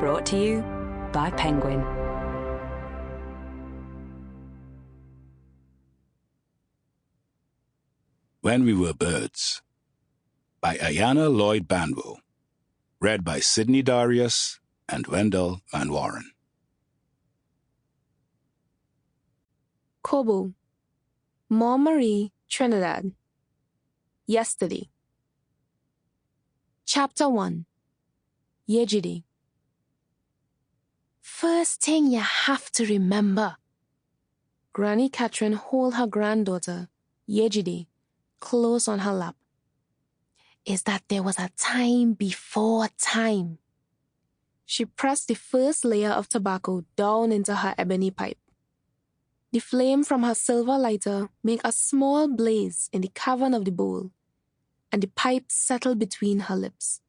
Brought to you by Penguin. When We Were Birds by Ayanna Lloyd Banwo. Read by Sydney Darius and Wendell Manwarren. Kobo, Marie, Trinidad. Yesterday. Chapter 1. Yejide. First thing you have to remember. Granny Catherine hold her granddaughter, Yejide, close on her lap, is that there was a time before time. She pressed the first layer of tobacco down into her ebony pipe. The flame from her silver lighter made a small blaze in the cavern of the bowl, and the pipe settled between her lips.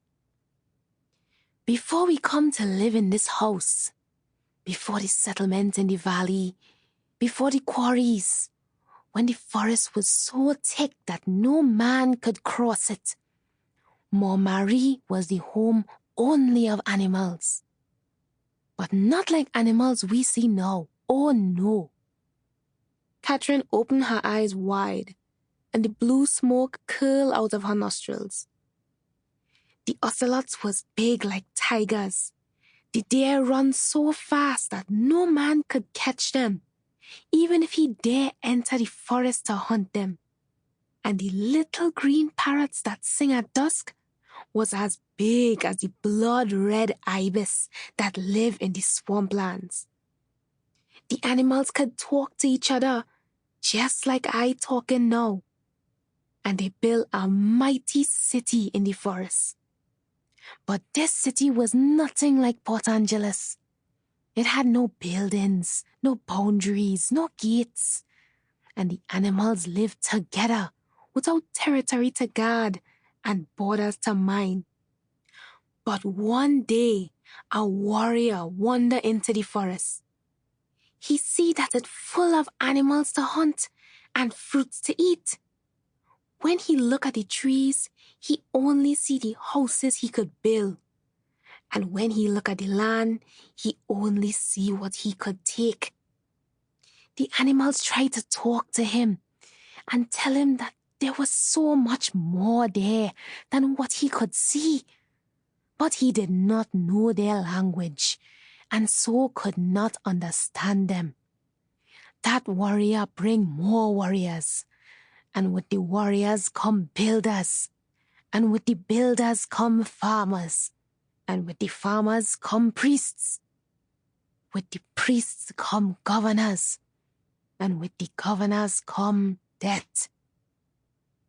Before we come to live in this house, before the settlement in the valley, before the quarries, when the forest was so thick that no man could cross it, Marie was the home only of animals. But not like animals we see now, oh no. Catherine opened her eyes wide, and the blue smoke curled out of her nostrils. The ocelots was big like tigers. The deer run so fast that no man could catch them, even if he dare enter the forest to hunt them. And the little green parrots that sing at dusk was as big as the blood-red ibis that live in the swamplands. The animals could talk to each other, just like I talking now. And they built a mighty city in the forest. But this city was nothing like Port Angeles. It had no buildings, no boundaries, no gates. And the animals lived together without territory to guard and borders to mind. But one day, a warrior wandered into the forest. He see that it's full of animals to hunt and fruits to eat. When he look at the trees, he only see the houses he could build. And when he look at the land, he only see what he could take. The animals tried to talk to him and tell him that there was so much more there than what he could see. But he did not know their language, and so could not understand them. That warrior bring more warriors, and with the warriors come builders, and with the builders come farmers, and with the farmers come priests. With the priests come governors, and with the governors come death.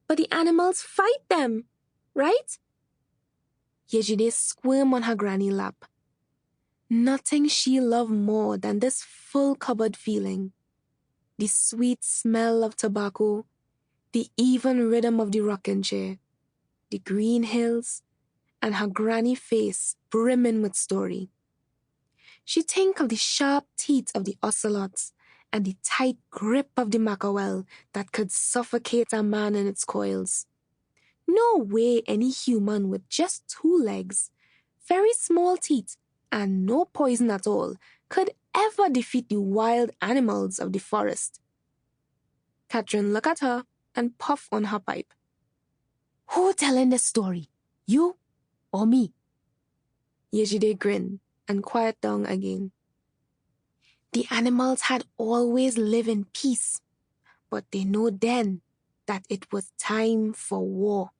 But the animals fight them, right? Yejide squirmed on her granny lap. Nothing she loved more than this full cupboard feeling. The sweet smell of tobacco, the even rhythm of the rocking chair, the green hills, and her granny face brimming with story. She think of the sharp teeth of the ocelots and the tight grip of the mackerel that could suffocate a man in its coils. No way any human with just 2 legs, very small teeth, and no poison at all could ever defeat the wild animals of the forest. Catherine looked at her and puffed on her pipe. Who telling the story? You or me? Yejide grinned and quieted down again. The animals had always lived in peace, but they know then that it was time for war.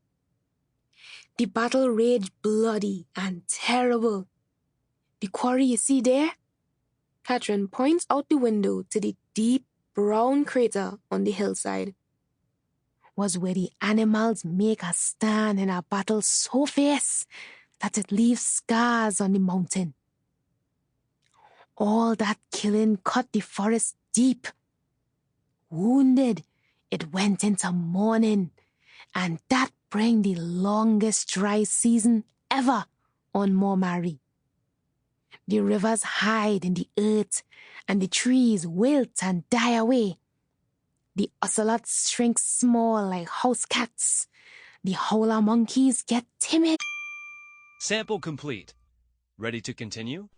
The battle raged bloody and terrible. The quarry you see there? Catherine points out the window to the deep brown crater on the hillside. Was where the animals make a stand in a battle so fierce that it leaves scars on the mountain. All that killing cut the forest deep. Wounded, it went into mourning, and that bring the longest dry season ever on Marie. The rivers hide in the earth, and the trees wilt and die away. The ocelots shrink small like house cats. The howler monkeys get timid. Sample complete. Ready to continue?